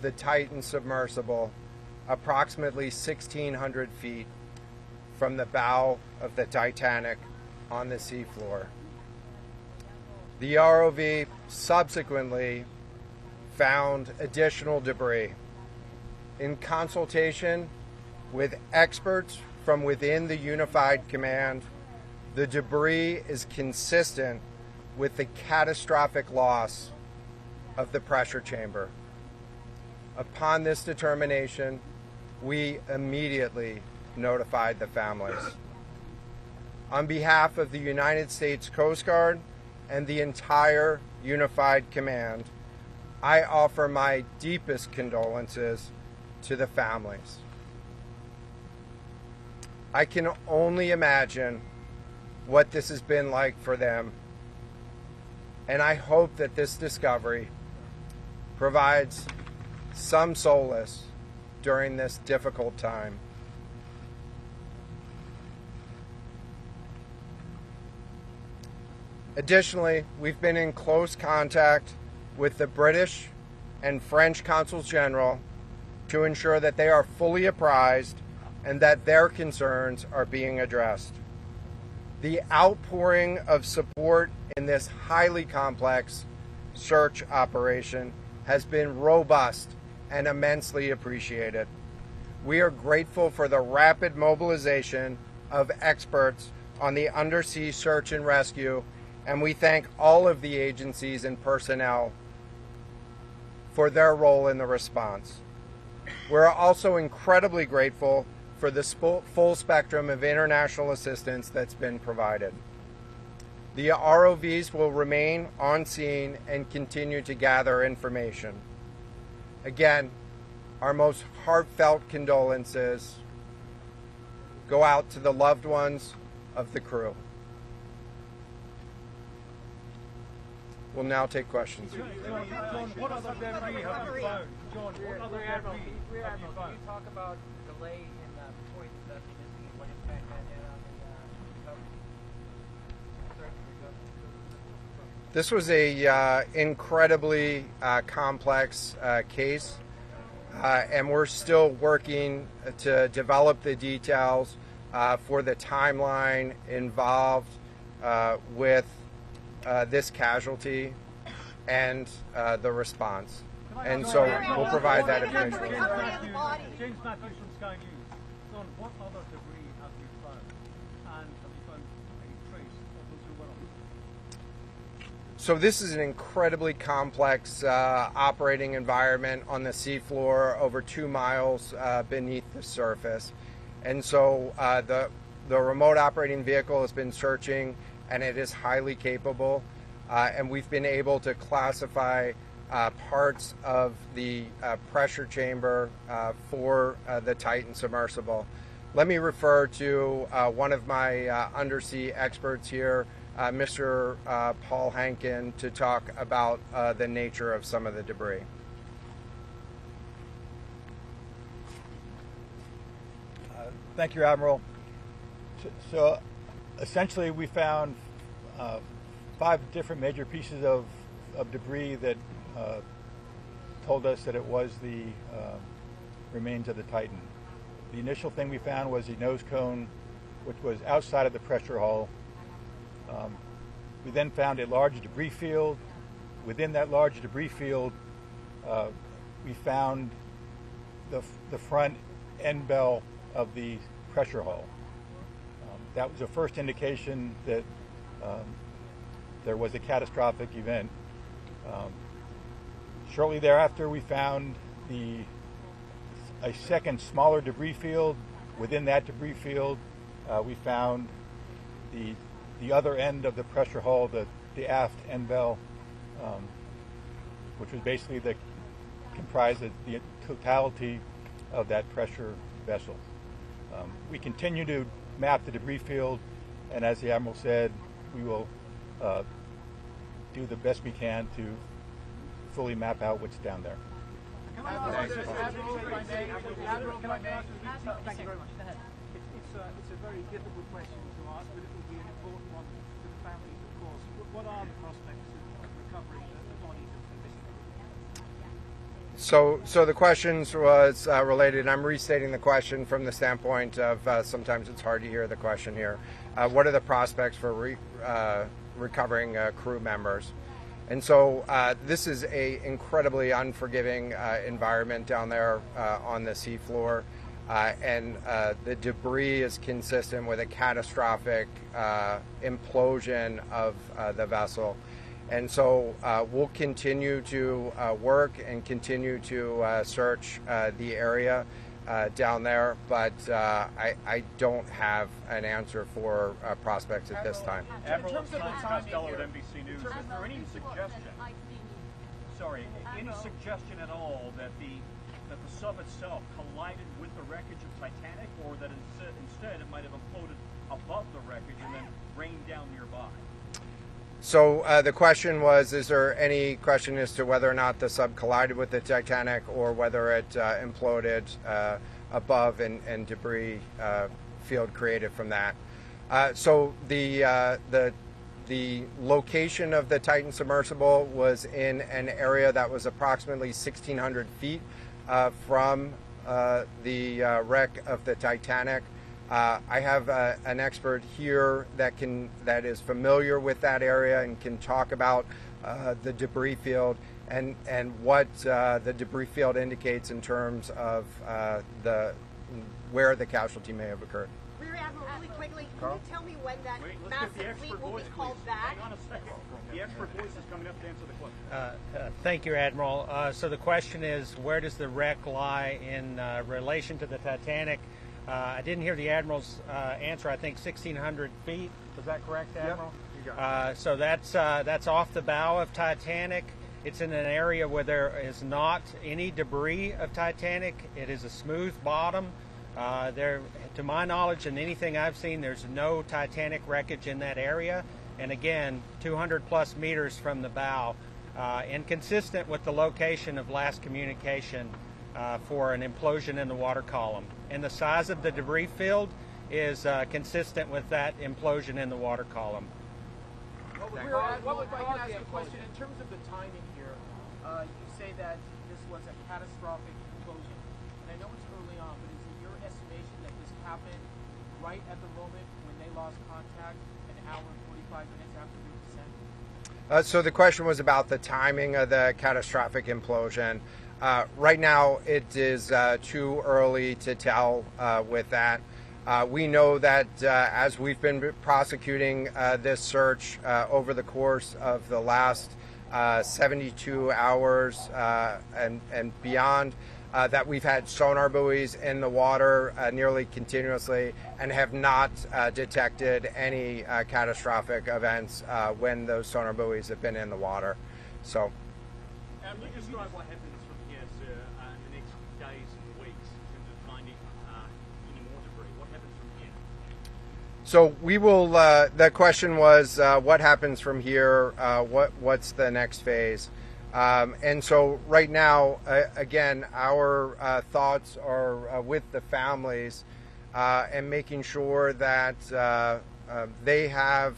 the Titan submersible approximately 1,600 feet from the bow of the Titanic on the seafloor. The ROV subsequently found additional debris. In consultation with experts from within the Unified Command, the debris is consistent with the catastrophic loss of the pressure chamber. Upon this determination, we immediately notified the families. On behalf of the United States Coast Guard and the entire Unified Command, I offer my deepest condolences to the families. I can only imagine what this has been like for them, and I hope that this discovery provides some solace during this difficult time. Additionally, we've been in close contact with the British and French Consuls General to ensure that they are fully apprised and that their concerns are being addressed. The outpouring of support in this highly complex search operation has been robust and immensely appreciated. We are grateful for the rapid mobilization of experts on the undersea search and rescue, and we thank all of the agencies and personnel for their role in the response. We're also incredibly grateful for the full spectrum of international assistance that's been provided. The ROVs will remain on scene and continue to gather information. Again, our most heartfelt condolences go out to the loved ones of the crew. We'll now take questions. John, what other debris have you found? John, what other debris have you found? Can you talk about delay in reporting the missing and what impact that had on the recovery? This was a incredibly complex case, and we're still working to develop the details for the timeline involved with this casualty and the response. And so we'll provide that information. James Matthews from Sky News. John, what other debris have you found? And have you found any trace of those who were on it? So this is an incredibly complex operating environment on the seafloor, over 2 miles beneath the surface. And so the remote operating vehicle has been searching, and it is highly capable. And we've been able to classify parts of the pressure chamber for the Titan submersible. Let me refer to one of my undersea experts here, Mr. Paul Hankin, to talk about the nature of some of the debris. Thank you, Admiral. So essentially we found 5 different major pieces of debris that told us that it was the remains of the Titan. The initial thing we found was the nose cone, which was outside of the pressure hull. We then found a large debris field. Within that large debris field, we found the front end bell of the pressure hull. That was the first indication that there was a catastrophic event. Shortly thereafter, we found a second smaller debris field. Within that debris field, we found the other end of the pressure hull, the aft end bell, which was basically comprised of the totality of that pressure vessel. We continue to map the debris field, and as the Admiral said, we will do the best we can to fully map out what's down there. Thank you very much. It's a very difficult question to ask, but it will be an important one to the families, of course. What are the prospects of recovering the bodies of the missing? So the questions was related. I'm restating the question from the standpoint of sometimes it's hard to hear the question here. What are the prospects for recovering crew members? And so this is a incredibly unforgiving environment down there on the seafloor, and the debris is consistent with a catastrophic implosion of the vessel. And so we'll continue to work and continue to search the area down there, but I don't have an answer for prospects at this time. Admiral, it's Tom Costello at NBC News. Is there any suggestion? Sorry, any suggestion at all that the sub itself collided with the wreckage of Titanic, or that instead it might have imploded above the wreckage and then rained down nearby? So the question was, is there any question as to whether or not the sub collided with the Titanic or whether it imploded above and debris field created from that? So the location of the Titan submersible was in an area that was approximately 1,600 feet from the wreck of the Titanic. I have an expert here that is familiar with that area and can talk about the debris field and what the debris field indicates in terms of where the casualty may have occurred. Rear Admiral, really quickly, can you tell me when that massive fleet will be called back? Hang on a second. The expert voice is coming up to answer the question. Thank you, Admiral. So the question is, where does the wreck lie in relation to the Titanic? I didn't hear the Admiral's answer. I think 1,600 feet. Is that correct, Admiral? Yep, you got it. So that's off the bow of Titanic. It's in an area where there is not any debris of Titanic. It is a smooth bottom. There, to my knowledge and anything I've seen, there's no Titanic wreckage in that area. And again, 200 plus meters from the bow, and consistent with the location of last communication for an implosion in the water column. And the size of the debris field is consistent with that implosion in the water column. Well, if I can ask a question, in terms of the timing here, you say that this was a catastrophic implosion. And I know it's early on, but is it your estimation that this happened right at the moment when they lost contact, an hour and 45 minutes after their descent? So the question was about the timing of the catastrophic implosion. Right now, it is too early to tell with that. We know that as we've been prosecuting this search over the course of the last 72 hours and beyond, that we've had sonar buoys in the water nearly continuously and have not detected any catastrophic events when those sonar buoys have been in the water. So, Can you describe what happens from here, sir, in the next days and weeks in terms of finding any more debris? What happens from here? So we will. The question was, what happens from here? What's the next phase? And so right now, again, our thoughts are with the families and making sure that they have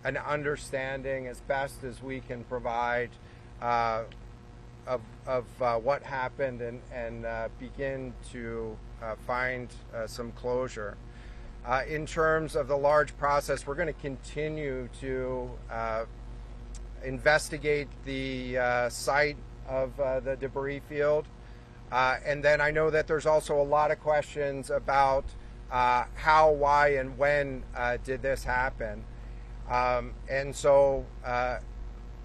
an understanding as best as we can provide of what happened and begin to find some closure. In terms of the large process, we're going to continue to investigate the site of the debris field. And then I know that there's also a lot of questions about how, why, and when did this happen. And so,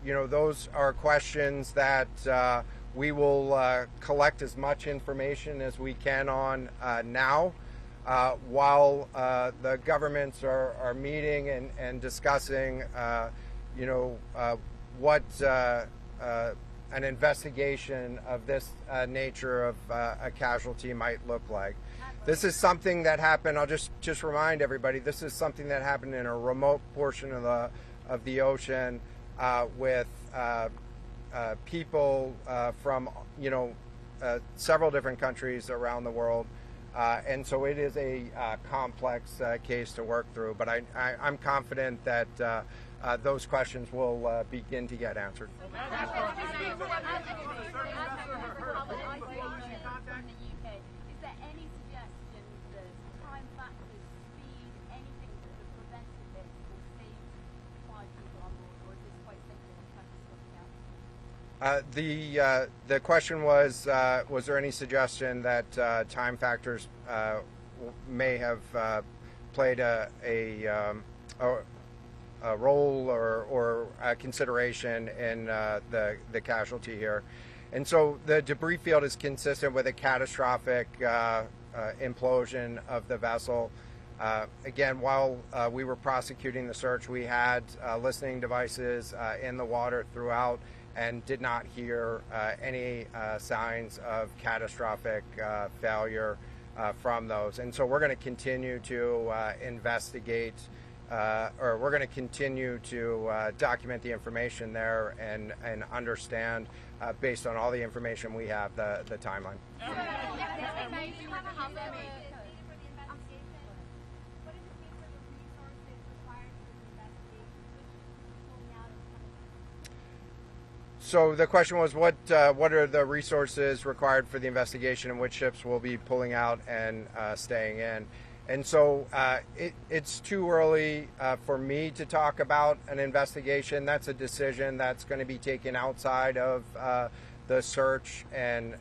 those are questions that we will collect as much information as we can on now, while the governments are meeting and discussing, what an investigation of this nature of a casualty might look like. This is something that happened. I'll just remind everybody. This is something that happened in a remote portion of the ocean with people from several different countries around the world, and so it is a complex case to work through. But I'm confident that those questions will begin to get answered. The question was there any suggestion that time factors may have played a role or a consideration in the casualty here? And so the debris field is consistent with a catastrophic implosion of the vessel. Again, while we were prosecuting the search, we had listening devices in the water throughout and did not hear any signs of catastrophic failure from those. And so we're going to continue to investigate, or we're going to continue to document the information there and understand, based on all the information we have, the timeline. So the question was, what are the resources required for the investigation, and which ships will be pulling out and staying in? And so it's too early for me to talk about an investigation. That's a decision that's going to be taken outside of the search and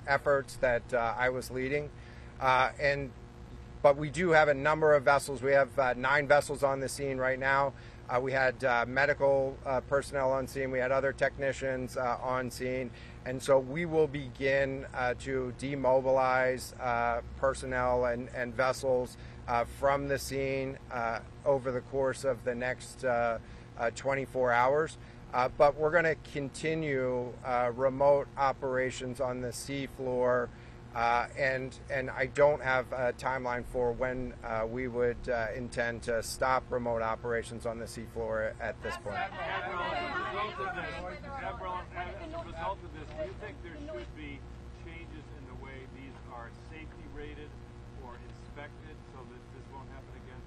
efforts that I was leading. But we do have a number of vessels. We have 9 vessels on the scene right now. We had medical personnel on scene. We had other technicians on scene. And so we will begin to demobilize personnel and vessels from the scene over the course of the next 24 hours. But we're going to continue remote operations on the seafloor. And I don't have a timeline for when we would intend to stop remote operations on the seafloor at this point. Admiral, as a result of this, do you think there should be changes in the way these are safety rated or inspected so that this won't happen again?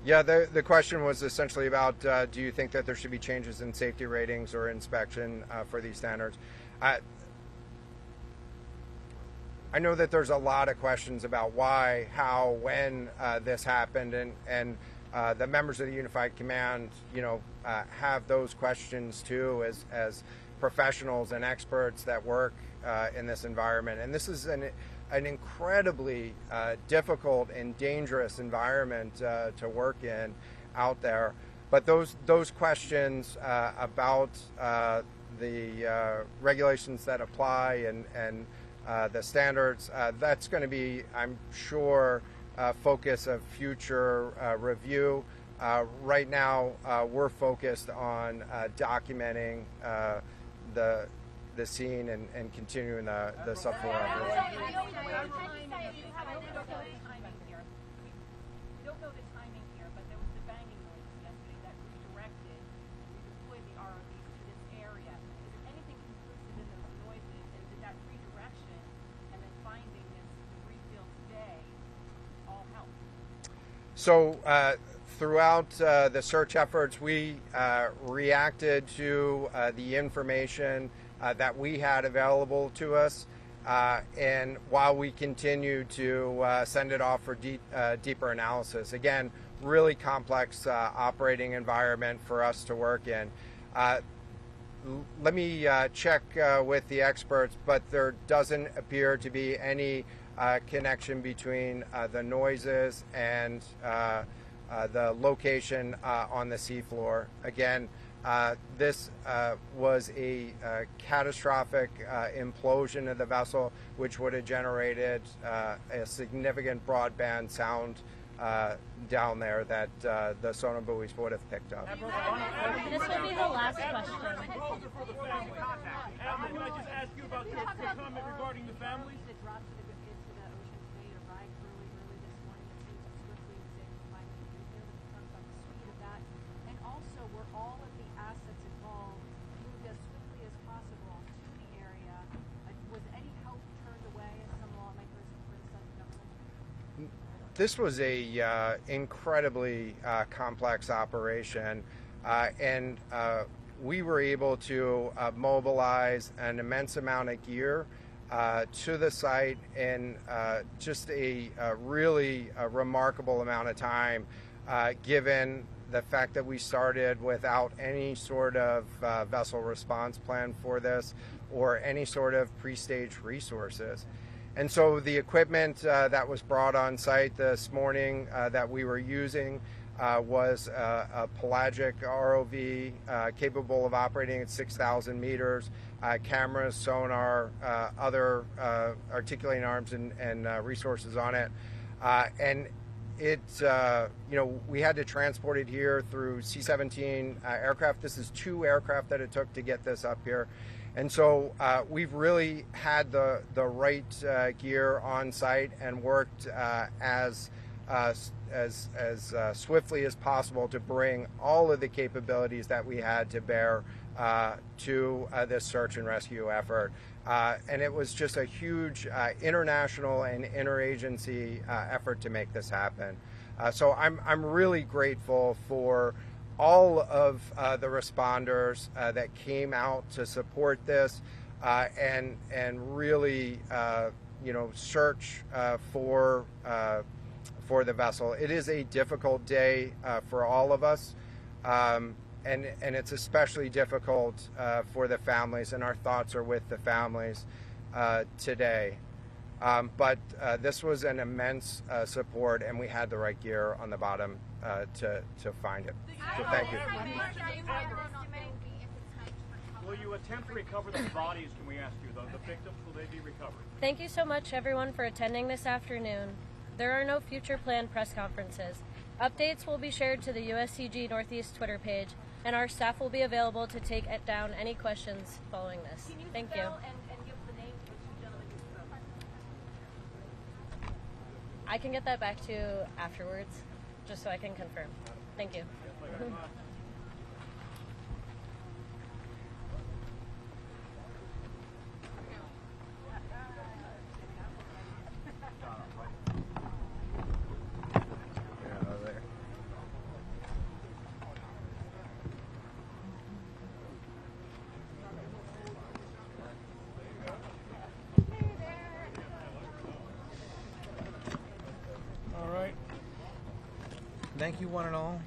Yeah, the question was essentially about do you think that there should be changes in safety ratings or inspection for these standards? I know that there's a lot of questions about why, how, when this happened, and the members of the Unified Command, have those questions too, as professionals and experts that work in this environment. And this is an incredibly difficult and dangerous environment to work in out there. But those questions about the regulations that apply and the standards, that's going to be, I'm sure, focus of future review. Right now, we're focused on documenting the scene and continuing the subfloor operation. So throughout the search efforts, we reacted to the information that we had available to us, and while we continue to send it off for deeper analysis. Again, really complex operating environment for us to work in. Let me check with the experts, but there doesn't appear to be any connection between the noises and the location on the seafloor. Again, this was a catastrophic implosion of the vessel, which would have generated a significant broadband sound down there that the sonobuoys would have picked up. This will be the last question. Admiral, can I just ask you about your comment regarding the families? This was a incredibly complex operation. and we were able to mobilize an immense amount of gear to the site in just a really remarkable amount of time, given the fact that we started without any sort of vessel response plan for this or any sort of pre-stage resources. And so the equipment that was brought on site this morning that we were using was a pelagic ROV capable of operating at 6,000 meters, cameras, sonar, other articulating arms and resources on it. And it, we had to transport it here through C-17 aircraft. This is 2 aircraft that it took to get this up here. And so we've really had the right gear on site and worked as swiftly as possible to bring all of the capabilities that we had to bear to this search and rescue effort. And it was just a huge international and interagency effort to make this happen. So I'm really grateful for all of the responders that came out to support this and really search for the vessel. It is a difficult day for all of us, and it's especially difficult for the families, and our thoughts are with the families today. But this was an immense support, and we had the right gear on the bottom to find it. So thank you. Will you attempt to recover the bodies, can we ask you? The victims, will they be recovered? Thank you so much, everyone, for attending this afternoon. There are no future planned press conferences. Updates will be shared to the USCG Northeast Twitter page, and our staff will be available to take down any questions following this. Thank you. And give the name of the gentleman who spoke? I can get that back to you afterwards, just so I can confirm. Thank you. All right. Thank you, one and all.